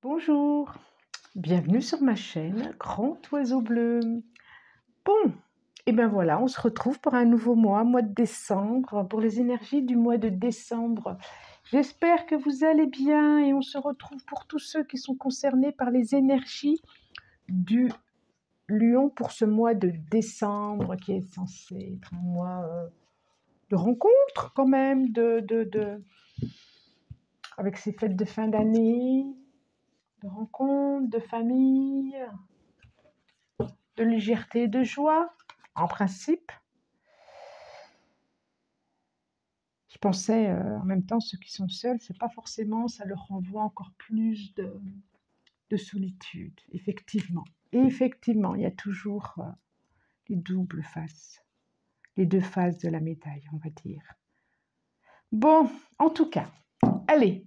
Bonjour, bienvenue sur ma chaîne Grand Oiseau Bleu. Bon, et ben voilà, on se retrouve pour un nouveau mois de décembre, pour les énergies du mois de décembre. J'espère que vous allez bien et on se retrouve pour tous ceux qui sont concernés par les énergies du lion pour ce mois de décembre qui est censé être un mois de rencontres quand même, avec ces fêtes de fin d'année, de rencontres, de famille, de légèreté, de joie, en principe. Je pensais en même temps, ceux qui sont seuls, c'est pas forcément, ça leur renvoie encore plus de solitude, effectivement. Et effectivement, il y a toujours les doubles faces, les deux faces de la médaille, on va dire. Bon, en tout cas, allez,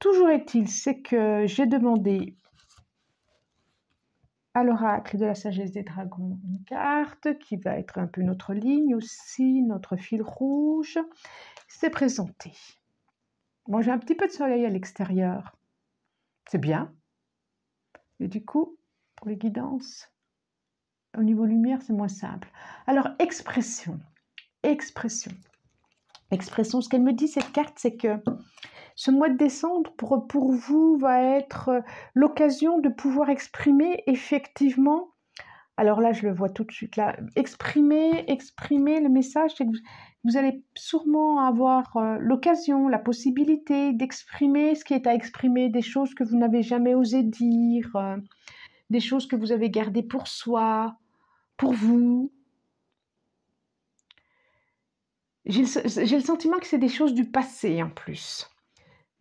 toujours est-il, c'est que j'ai demandé à l'oracle de la sagesse des dragons une carte qui va être un peu notre ligne aussi, notre fil rouge. C'est présenté. Bon, j'ai un petit peu de soleil à l'extérieur. C'est bien. Et du coup, pour les guidances, au niveau lumière, c'est moins simple. Alors, expression. Expression. Expression. Ce qu'elle me dit, cette carte, c'est que ce mois de décembre, pour vous, va être l'occasion de pouvoir exprimer effectivement. Alors là, je le vois tout de suite là. Exprimer le message, c'est que vous allez sûrement avoir l'occasion, la possibilité d'exprimer ce qui est à exprimer, des choses que vous n'avez jamais osé dire, des choses que vous avez gardées pour soi, pour vous. J'ai le sentiment que c'est des choses du passé en plus.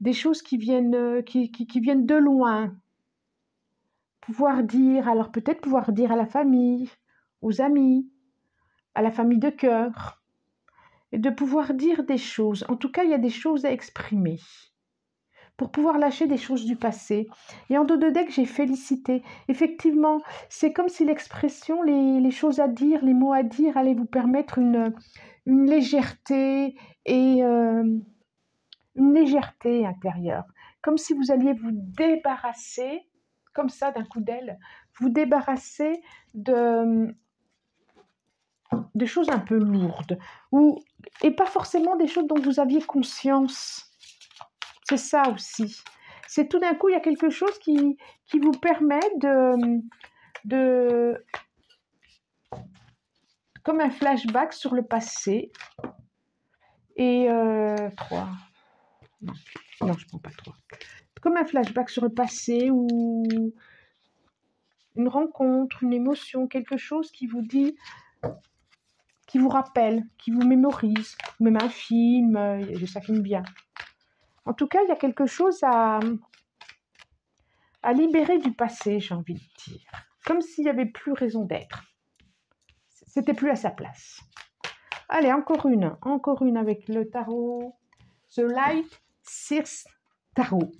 Des choses qui viennent, qui viennent de loin. Pouvoir dire, alors peut-être pouvoir dire à la famille, aux amis, à la famille de cœur, et de pouvoir dire des choses. En tout cas, il y a des choses à exprimer pour pouvoir lâcher des choses du passé. Et en dos de deck, j'ai félicité. Effectivement, c'est comme si l'expression, les choses à dire, les mots à dire allaient vous permettre une légèreté et une légèreté intérieure. Comme si vous alliez vous débarrasser, comme ça d'un coup d'aile, vous débarrasser de choses un peu lourdes, et pas forcément des choses dont vous aviez conscience. C'est ça aussi. C'est tout d'un coup, il y a quelque chose qui vous permet comme un flashback sur le passé. Et 3. Non, je ne prends pas 3. Comme un flashback sur le passé ou une rencontre, une émotion, quelque chose qui vous dit, qui vous rappelle, qui vous mémorise, même un film, ça filme bien. En tout cas, il y a quelque chose à libérer du passé, j'ai envie de dire. Comme s'il n'y avait plus raison d'être. C'était plus à sa place. Allez, encore une avec le tarot. The Light Seers Tarot.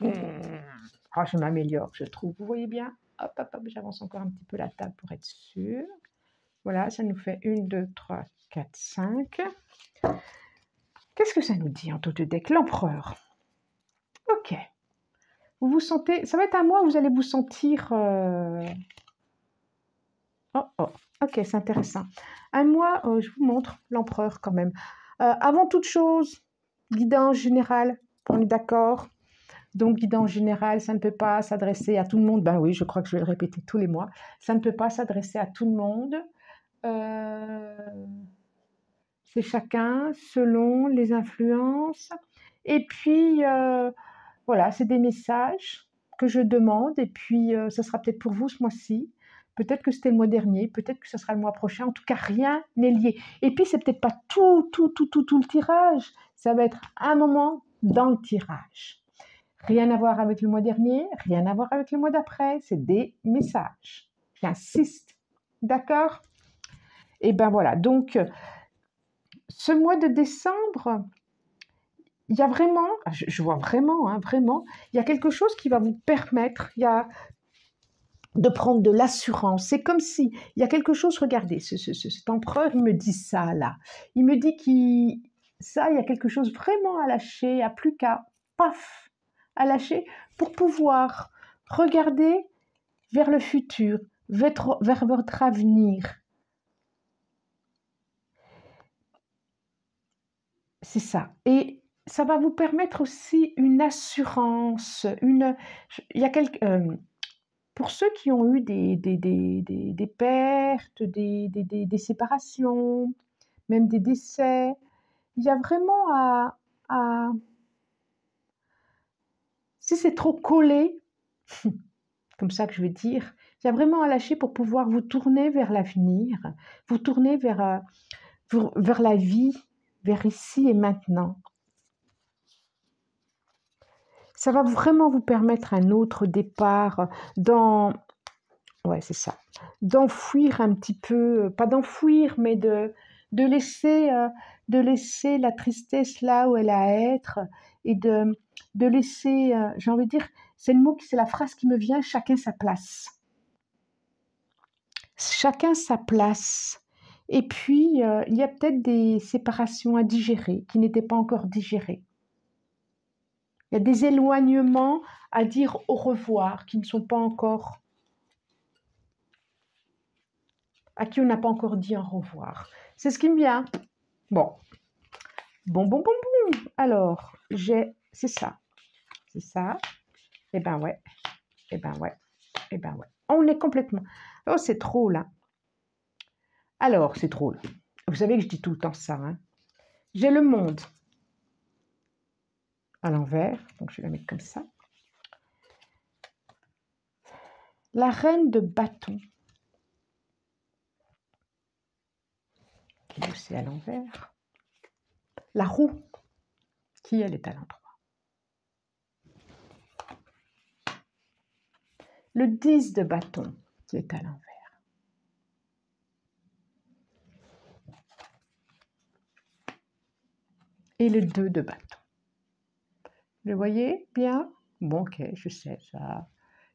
Oh, je m'améliore, je trouve. Vous voyez bien? Hop, hop, hop, j'avance encore un petit peu la table pour être sûre. Voilà, ça nous fait 1, 2, 3, 4, 5. Qu'est-ce que ça nous dit en tout de deck? L'empereur. Ok. Vous vous sentez... Ça va être un mois où vous allez vous sentir... Oh, oh. Ok, c'est intéressant. Un mois, je vous montre l'empereur quand même. Avant toute chose, guidance générale, on est d'accord? Donc, guidance générale, ça ne peut pas s'adresser à tout le monde. Ben oui, je crois que je vais le répéter tous les mois. Ça ne peut pas s'adresser à tout le monde. C'est chacun selon les influences. Et puis, voilà, c'est des messages que je demande. Et puis, ça sera peut-être pour vous ce mois-ci. Peut-être que c'était le mois dernier. Peut-être que ce sera le mois prochain. En tout cas, rien n'est lié. Et puis, c'est peut-être pas tout le tirage. Ça va être un moment dans le tirage. Rien à voir avec le mois dernier, rien à voir avec le mois d'après, c'est des messages. J'insiste, d'accord? Et ben voilà, donc ce mois de décembre, il y a vraiment, je vois vraiment, vraiment, il y a quelque chose qui va vous permettre, de prendre de l'assurance. C'est comme si, il y a quelque chose, regardez, cet empereur, il me dit ça là. Il me dit il y a quelque chose vraiment à lâcher, à plus qu'à, paf, à lâcher pour pouvoir regarder vers le futur, vers votre avenir. C'est ça. Et ça va vous permettre aussi une assurance, il y a pour ceux qui ont eu des pertes, des séparations, même des décès, il y a vraiment si c'est trop collé, comme ça que je veux dire, il y a vraiment à lâcher pour pouvoir vous tourner vers l'avenir, vous tourner vers la vie, vers ici et maintenant. Ça va vraiment vous permettre un autre départ ouais, c'est ça, d'enfouir un petit peu, pas d'enfouir, mais de laisser la tristesse là où elle a à être et de laisser, j'ai envie de dire, c'est la phrase qui me vient, chacun sa place. Chacun sa place. Et puis, il y a peut-être des séparations à digérer qui n'étaient pas encore digérées. Il y a des éloignements à dire au revoir qui ne sont pas encore, à qui on n'a pas encore dit au revoir. C'est ce qui me vient. Bon. Alors, c'est ça. C'est ça. Eh ben ouais. On est complètement... Oh, c'est trop, là. Alors, c'est trop, là. Vous savez que je dis tout le temps ça, hein. J'ai le monde à l'envers, donc je vais la mettre comme ça. La reine de bâton, qui est aussi à l'envers. La roue, qui elle est à l'endroit. Le 10 de bâton, qui est à l'envers. Et le 2 de bâton. Le voyez bien? Bon, ok, je sais ça.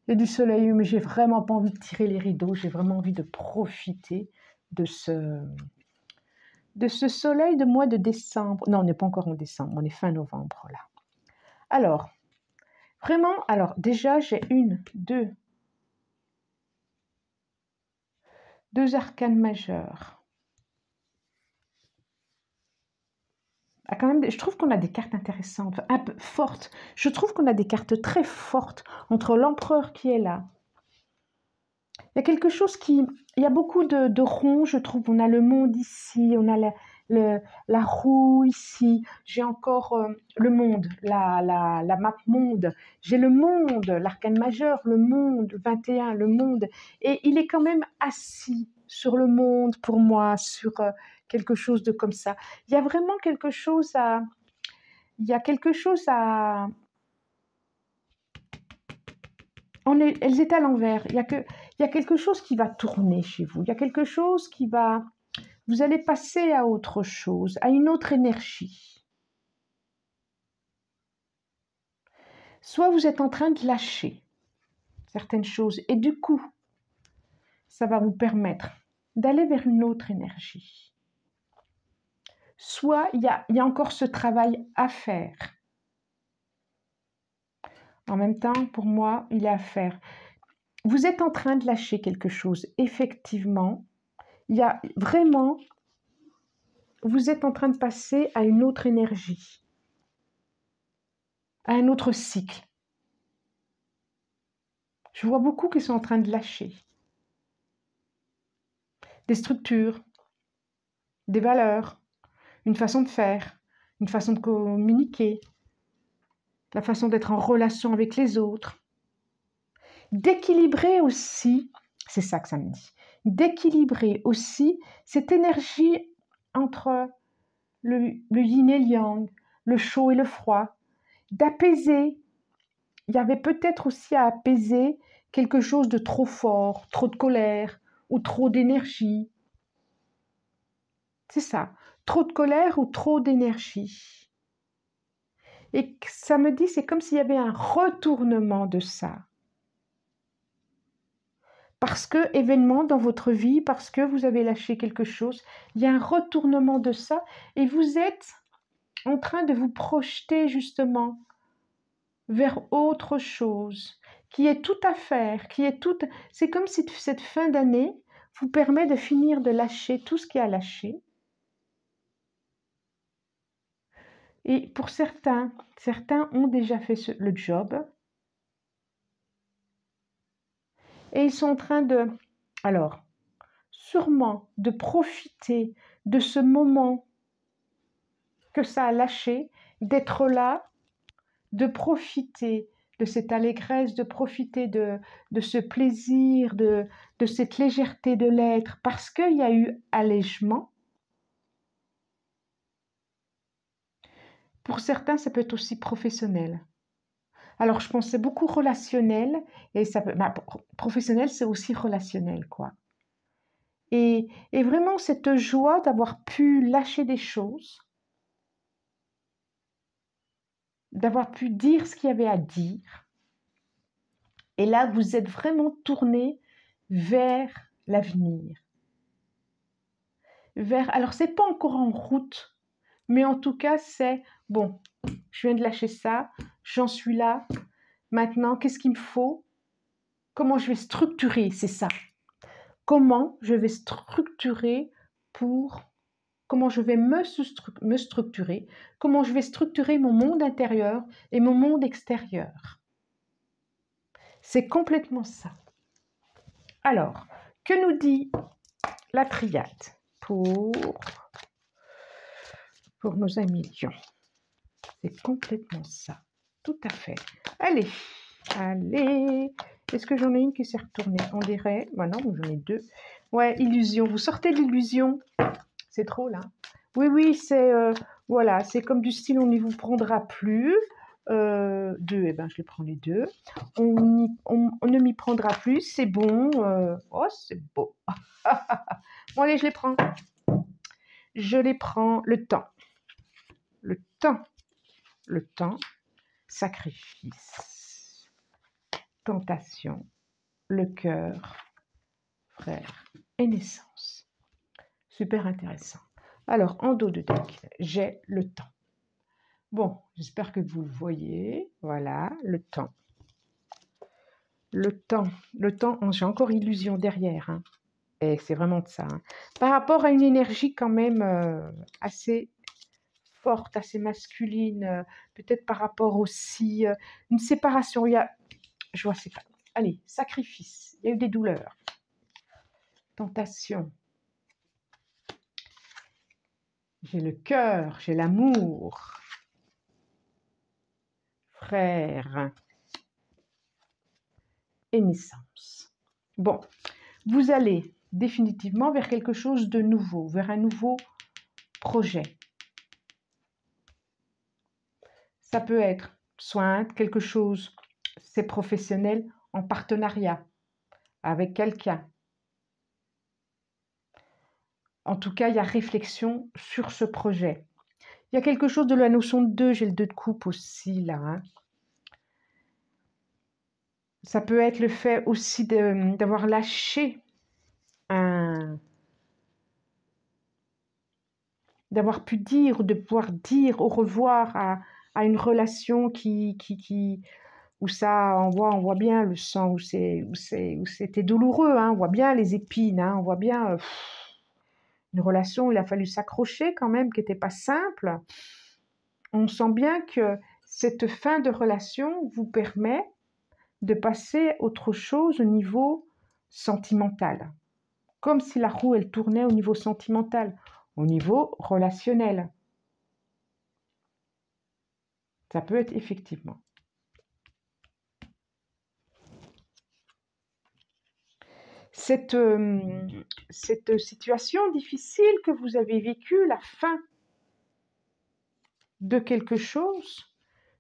Il y a du soleil, mais j'ai vraiment pas envie de tirer les rideaux. J'ai vraiment envie de profiter de ce soleil de mois de décembre. Non, on n'est pas encore en décembre, on est fin novembre là. Alors, vraiment, déjà j'ai deux arcanes majeures. Ah, quand même, je trouve qu'on a des cartes intéressantes, un peu fortes. Je trouve qu'on a des cartes très fortes entre l'empereur qui est là. Il y a quelque chose il y a beaucoup de ronds, je trouve. On a le monde ici, on a la roue ici. J'ai encore le monde, la map monde. J'ai le monde, l'arcane majeur, le monde, 21, le monde. Et il est quand même assis sur le monde pour moi, sur quelque chose de comme ça. Il y a vraiment quelque chose à... Elles étaient à l'envers. Il y a quelque chose qui va tourner chez vous. Il y a quelque chose qui va... Vous allez passer à autre chose, à une autre énergie. Soit vous êtes en train de lâcher certaines choses et du coup, ça va vous permettre d'aller vers une autre énergie. Soit il y a encore ce travail à faire. En même temps, pour moi, il est à faire. Vous êtes en train de lâcher quelque chose. Effectivement, il y a vraiment... Vous êtes en train de passer à une autre énergie, à un autre cycle. Je vois beaucoup qui sont en train de lâcher. Des structures, des valeurs, une façon de faire, une façon de communiquer, la façon d'être en relation avec les autres. D'équilibrer aussi, c'est ça que ça me dit, d'équilibrer aussi cette énergie entre le yin et le yang, le chaud et le froid, d'apaiser. Il y avait peut-être aussi à apaiser quelque chose de trop fort, trop de colère ou trop d'énergie. C'est ça, trop de colère ou trop d'énergie. Et ça me dit, c'est comme s'il y avait un retournement de ça. Parce que, événement dans votre vie, parce que vous avez lâché quelque chose, il y a un retournement de ça et vous êtes en train de vous projeter justement vers autre chose, qui est tout à faire, qui est tout... C'est comme si cette fin d'année vous permet de finir de lâcher tout ce qui est à lâcher. Et pour certains ont déjà fait le job. Et ils sont en train de... Alors, sûrement de profiter de ce moment que ça a lâché, d'être là, de profiter de cette allégresse, de profiter de ce plaisir, de cette légèreté de l'être, parce qu'il y a eu allègement. Pour certains, ça peut être aussi professionnel. Alors, je pensais beaucoup relationnel, et ça peut, professionnel, c'est aussi relationnel, quoi. Et vraiment, cette joie d'avoir pu lâcher des choses, d'avoir pu dire ce qu'il y avait à dire. Et là, vous êtes vraiment tourné vers l'avenir. Alors, c'est pas encore en route, mais en tout cas, c'est bon, je viens de lâcher ça, j'en suis là. Maintenant, qu'est-ce qu'il me faut? Comment je vais structurer? C'est ça. Comment je vais structurer comment je vais me structurer, comment je vais structurer mon monde intérieur et mon monde extérieur. C'est complètement ça. Alors, que nous dit la triade pour nos amis lions? C'est complètement ça. Tout à fait. Allez. Est-ce que j'en ai une qui s'est retournée? On dirait. Non, j'en ai deux. Ouais, illusion. Vous sortez de l'illusion. C'est trop là. Oui, c'est voilà, c'est comme du style on n'y vous prendra plus. Deux, je les prends les deux. On ne m'y prendra plus, c'est bon. Oh, c'est beau. Bon, allez, je les prends. Je les prends. Le temps. Le temps. Sacrifice. Tentation. Le cœur. Frère. Et naissance. Super intéressant. Alors, en dos de deck, j'ai le temps. Bon, j'espère que vous le voyez. Voilà, le temps. Le temps, j'ai encore illusion derrière. Hein. Et c'est vraiment de ça. Hein. Par rapport à une énergie quand même assez forte, assez masculine, peut-être par rapport aussi une séparation. Je vois, c'est pas. Allez, sacrifice. Il y a eu des douleurs. Tentation. J'ai le cœur, j'ai l'amour. Frère. Et naissance. Bon, vous allez définitivement vers quelque chose de nouveau, vers un nouveau projet. Ça peut être soit quelque chose, c'est professionnel, en partenariat avec quelqu'un. En tout cas, il y a réflexion sur ce projet. Il y a quelque chose de la notion de deux, j'ai le 2 de coupe aussi là. Hein. Ça peut être le fait aussi d'avoir lâché d'avoir pu dire, de pouvoir dire au revoir à une relation où ça, on voit bien le sang, où c'était douloureux, hein, on voit bien les épines, hein, on voit bien une relation où il a fallu s'accrocher quand même, qui n'était pas simple. On sent bien que cette fin de relation vous permet de passer à autre chose au niveau sentimental. Comme si la roue, elle tournait au niveau sentimental, au niveau relationnel. Ça peut être effectivement. Cette situation difficile que vous avez vécue, la fin de quelque chose,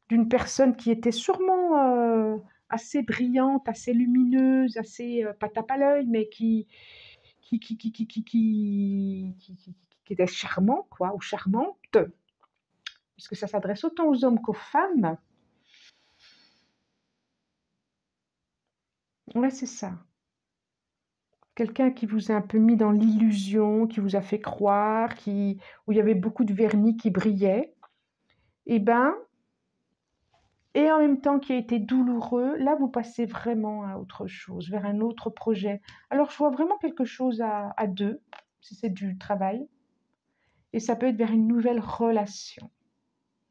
d'une personne qui était sûrement assez brillante, assez lumineuse, assez pas tape à l'œil, mais qui était charmant, quoi, ou charmante, puisque ça s'adresse autant aux hommes qu'aux femmes. Ouais, c'est ça. Quelqu'un qui vous a un peu mis dans l'illusion, qui vous a fait croire, où il y avait beaucoup de vernis qui brillait. Eh et en même temps qui a été douloureux, là, vous passez vraiment à autre chose, vers un autre projet. Alors, je vois vraiment quelque chose à deux, si c'est du travail, et ça peut être vers une nouvelle relation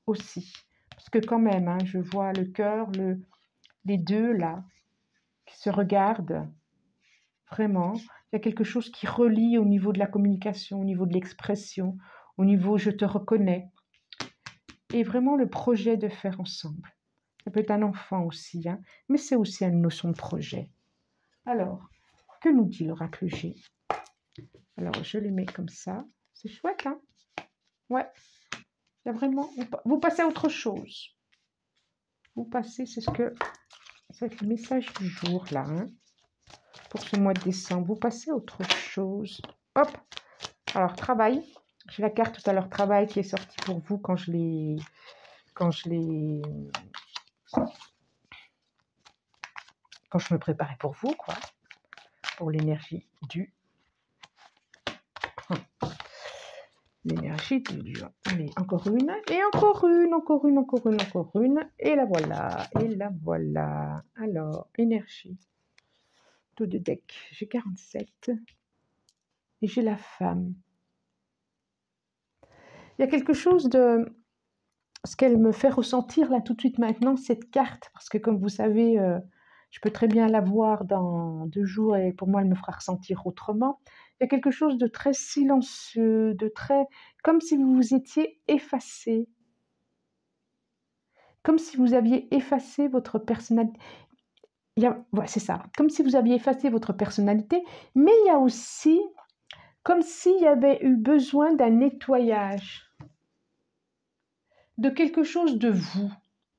aussi. Parce que quand même, hein, je vois le cœur, les deux, là, qui se regardent, vraiment. Il y a quelque chose qui relie au niveau de la communication, au niveau de l'expression, au niveau je te reconnais. Et vraiment le projet de faire ensemble. Ça peut être un enfant aussi, hein, mais c'est aussi une notion de projet. Alors, que nous dit l'oracle G? Alors, je les mets comme ça. C'est chouette, hein? Ouais. Il y a vraiment... Vous passez à autre chose. Vous passez, c'est le message du jour, là, hein, pour ce mois de décembre. Vous passez à autre chose. Hop. Alors, travail. J'ai la carte tout à l'heure, travail, qui est sortie pour vous quand je me préparais pour vous, quoi. Pour l'énergie du... L'énergie du lion. Allez, encore une, et encore une, encore une, encore une, encore une. Et la voilà, et la voilà. Alors, énergie. Tout de deck. J'ai 47. Et j'ai la femme. Il y a quelque chose de... Ce qu'elle me fait ressentir là tout de suite maintenant, cette carte. Parce que comme vous savez, je peux très bien la voir dans 2 jours et pour moi, elle me fera ressentir autrement. Il y a quelque chose de très silencieux, de très... Comme si vous vous étiez effacé. Comme si vous aviez effacé votre personnalité. Ouais, c'est ça. Comme si vous aviez effacé votre personnalité. Mais il y a aussi comme s'il y avait eu besoin d'un nettoyage. De quelque chose de vous.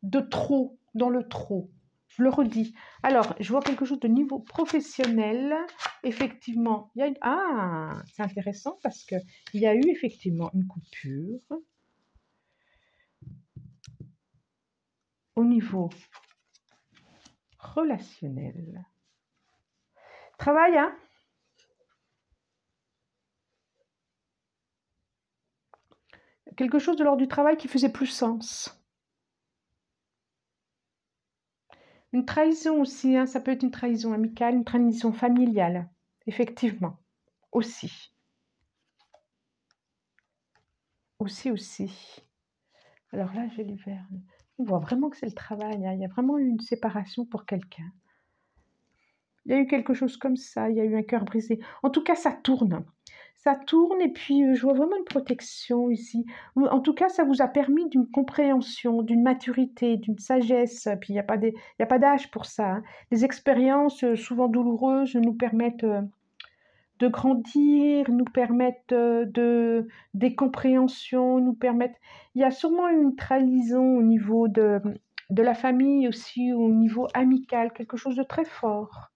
De trop. Dans le trop. Je le redis. Alors, je vois quelque chose de niveau professionnel. Effectivement, il y a c'est intéressant parce qu'il y a eu effectivement une coupure au niveau relationnel. Travail, hein? Quelque chose de l'ordre du travail qui faisait plus sens. Une trahison aussi, hein, ça peut être une trahison amicale, une trahison familiale, effectivement, aussi. Aussi. Alors là, j'ai l'hiver. On voit vraiment que c'est le travail, hein. Il y a vraiment eu une séparation pour quelqu'un. Il y a eu quelque chose comme ça, il y a eu un cœur brisé. En tout cas, ça tourne. Ça tourne et puis je vois vraiment une protection ici. En tout cas, ça vous a permis d'une compréhension, d'une maturité, d'une sagesse. Puis il n'y a pas d'âge pour ça, hein. Les expériences, souvent douloureuses, nous permettent de grandir, nous permettent des compréhensions, nous permettent... Il y a sûrement une trahison au niveau de la famille aussi, au niveau amical, quelque chose de très fort.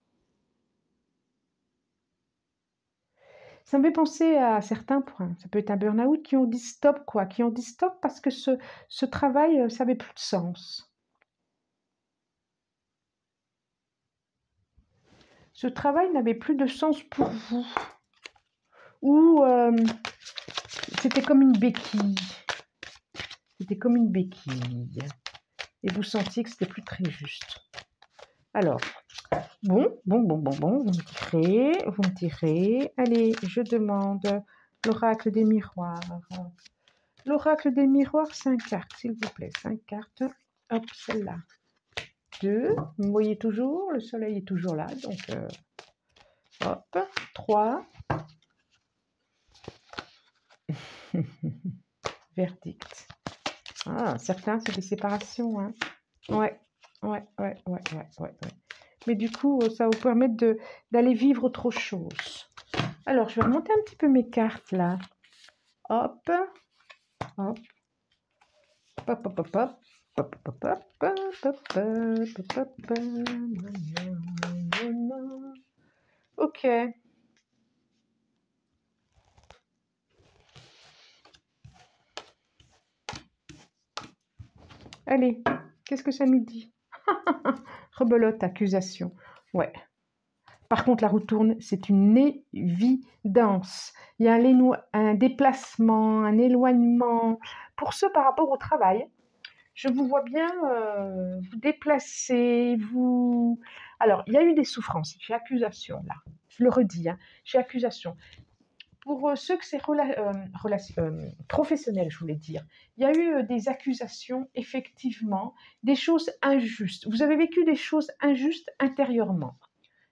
Ça me fait penser à certains points, ça peut être un burn-out, qui ont dit stop, quoi, qui ont dit stop parce que ce travail, ça n'avait plus de sens. Ce travail n'avait plus de sens pour vous. Ou c'était comme une béquille. C'était comme une béquille. Et vous sentiez que c'était plus très juste. Alors, bon, vous me direz. Allez, je demande l'oracle des miroirs. L'oracle des miroirs, 5 cartes, s'il vous plaît. 5 cartes. Hop, celle-là. 2. Vous voyez toujours, le soleil est toujours là. Donc, hop. 3. Verdict. Ah, certains, c'est des séparations, hein. Ouais. Mais du coup, ça va vous permettre d'aller vivre autre chose. Alors, je vais remonter un petit peu mes cartes, là. Hop. Ok. Allez, qu'est-ce que ça nous dit? Rebelote, accusation. Ouais. Par contre, la roue tourne, c'est une évidence. Il y a un déplacement, un éloignement. Pour ceux par rapport au travail, Je vous vois bien vous déplacer, vous... Alors, il y a eu des souffrances, j'ai accusation là, je le redis, hein, j'ai accusation. Pour ceux que c'est professionnel, je voulais dire, il y a eu des accusations, effectivement, des choses injustes. Vous avez vécu des choses injustes intérieurement,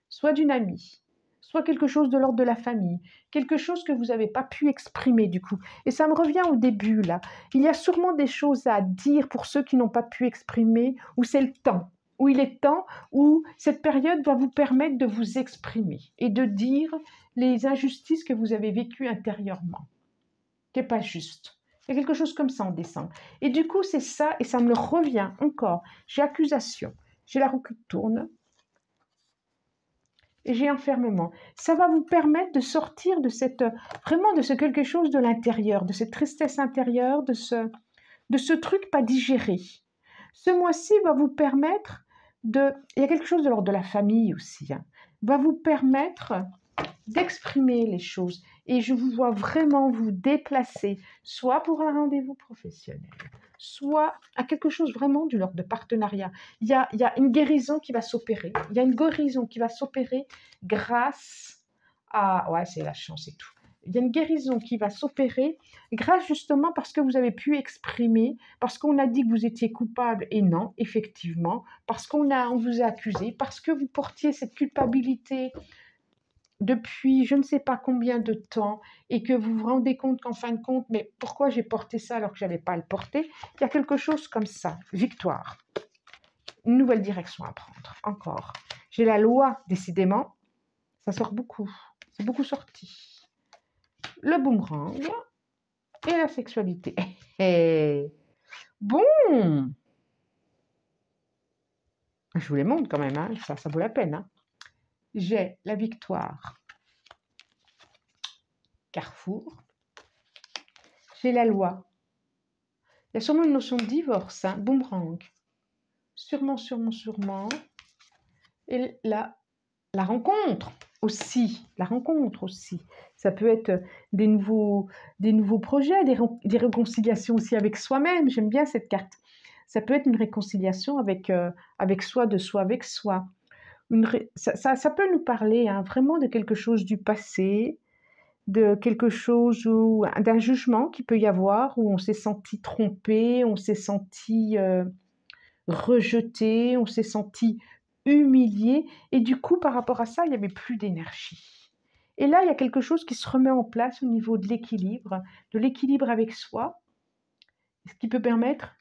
soit d'une amie, soit quelque chose de l'ordre de la famille, quelque chose que vous n'avez pas pu exprimer du coup. Et ça me revient au début là. Il y a sûrement des choses à dire pour ceux qui n'ont pas pu exprimer, où c'est le temps, où il est temps, où cette période va vous permettre de vous exprimer et de dire les injustices que vous avez vécues intérieurement, qui n'est pas juste. Il y a quelque chose comme ça en décembre. Et du coup, c'est ça, et ça me revient encore. J'ai accusation, j'ai la roue qui tourne, et j'ai enfermement. Ça va vous permettre de sortir de cette, vraiment de ce quelque chose de l'intérieur, de cette tristesse intérieure, de ce truc pas digéré. Ce mois-ci va vous permettre de... Il y a quelque chose de l'ordre de la famille aussi, hein, va vous permettre d'exprimer les choses. Et je vous vois vraiment vous déplacer, soit pour un rendez-vous professionnel, soit à quelque chose vraiment de l'ordre de partenariat. Il y a une guérison qui va s'opérer. Il y a une guérison qui va s'opérer grâce à... Ouais, c'est la chance et tout. Il y a une guérison qui va s'opérer grâce justement parce que vous avez pu exprimer, parce qu'on a dit que vous étiez coupable et non, effectivement, parce on vous a accusé, parce que vous portiez cette culpabilité depuis je ne sais pas combien de temps et que vous vous rendez compte qu'en fin de compte, mais pourquoi j'ai porté ça alors que je n'avais pas à le porter? Il y a quelque chose comme ça, victoire, une nouvelle direction à prendre, encore. J'ai la loi, décidément, ça sort beaucoup, c'est beaucoup sorti. Le boomerang et la sexualité. Et bon, je vous les montre quand même, hein, ça vaut la peine. Hein. J'ai la victoire, Carrefour. J'ai la loi. Il y a sûrement une notion de divorce, hein, boomerang. Sûrement, sûrement, sûrement. Et la rencontre aussi. La rencontre aussi. Ça peut être des nouveaux projets, des réconciliations aussi avec soi-même. J'aime bien cette carte. Ça peut être une réconciliation avec soi, de soi avec soi. Ça peut nous parler hein, vraiment de quelque chose du passé, de quelque chose d'un jugement qu'il peut y avoir, où on s'est senti trompé, on s'est senti rejeté, on s'est senti humilié, et du coup, par rapport à ça, il n'y avait plus d'énergie. Et là, il y a quelque chose qui se remet en place au niveau de l'équilibre avec soi, ce qui peut permettre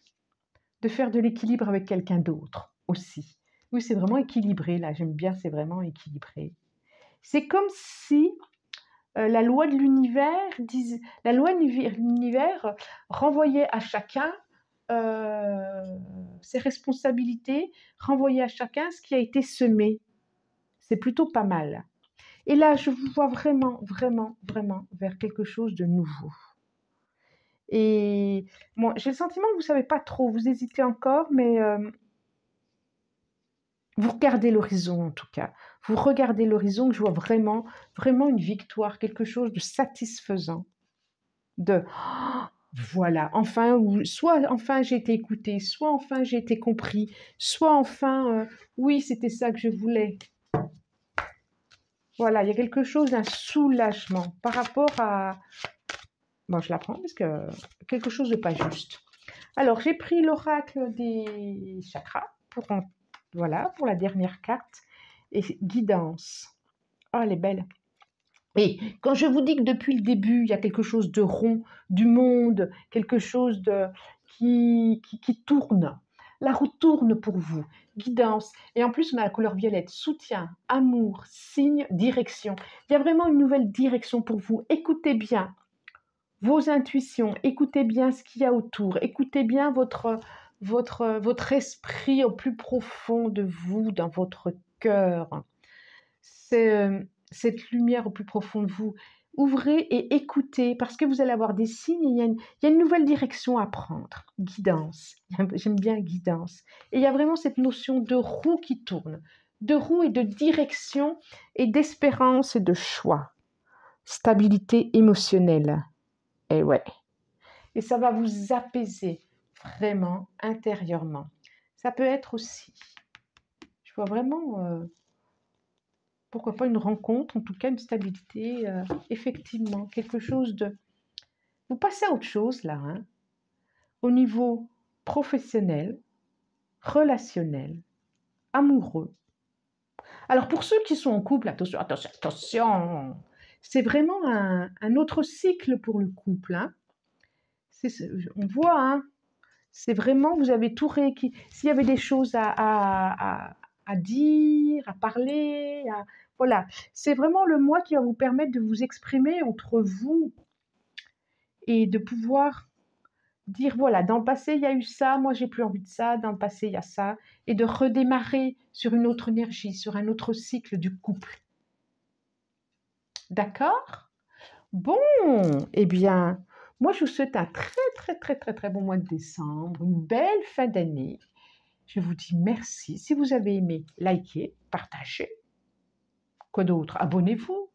de faire de l'équilibre avec quelqu'un d'autre aussi. Oui, c'est vraiment équilibré, là, j'aime bien, c'est vraiment équilibré. C'est comme si la loi de l'univers renvoyait à chacun ses responsabilités, renvoyait à chacun ce qui a été semé. C'est plutôt pas mal. Et là, je vous vois vraiment, vraiment, vraiment vers quelque chose de nouveau. Et moi, j'ai le sentiment que vous ne savez pas trop, vous hésitez encore, mais vous regardez l'horizon en tout cas. Vous regardez l'horizon, je vois vraiment, vraiment une victoire, quelque chose de satisfaisant. De voilà, enfin, soit enfin j'ai été écoutée, soit enfin j'ai été compris, soit enfin, oui, c'était ça que je voulais. Voilà, il y a quelque chose d'un soulagement par rapport à... Bon, je la prends parce que quelque chose de pas juste. Alors, j'ai pris l'oracle des chakras voilà, pour la dernière carte. Et guidance. Oh, elle est belle. Et quand je vous dis que depuis le début, il y a quelque chose de rond, du monde, quelque chose qui tourne. La roue tourne pour vous. Guidance. Et en plus, on a la couleur violette. Soutien, amour, signe, direction. Il y a vraiment une nouvelle direction pour vous. Écoutez bien vos intuitions. Écoutez bien ce qu'il y a autour. Écoutez bien votre esprit au plus profond de vous, dans votre cœur. C'est cette lumière au plus profond de vous. Ouvrez et écoutez, parce que vous allez avoir des signes, il y a une nouvelle direction à prendre. Guidance. J'aime bien guidance. Et il y a vraiment cette notion de roue qui tourne. De roue et de direction et d'espérance et de choix. Stabilité émotionnelle. Et ouais. Et ça va vous apaiser. vraiment intérieurement. Ça peut être aussi, je vois vraiment, pourquoi pas une rencontre, en tout cas une stabilité, effectivement, quelque chose de... Vous passez à autre chose là, hein, au niveau professionnel, relationnel, amoureux. Alors pour ceux qui sont en couple, attention, attention, attention, c'est vraiment un autre cycle pour le couple, hein. On voit, hein, c'est vraiment, vous avez tout rééquilibré. S'il y avait des choses à dire, à parler, voilà. C'est vraiment le mois qui va vous permettre de vous exprimer entre vous et de pouvoir dire, voilà, dans le passé, il y a eu ça, moi, j'ai plus envie de ça, dans le passé, il y a ça, et de redémarrer sur une autre énergie, sur un autre cycle du couple. D'accord? Bon, eh bien, moi, je vous souhaite un très, très, très, très, très bon mois de décembre, une belle fin d'année. Je vous dis merci. Si vous avez aimé, likez, partagez. Quoi d'autre? Abonnez-vous.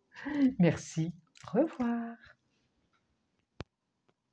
Merci. Au revoir.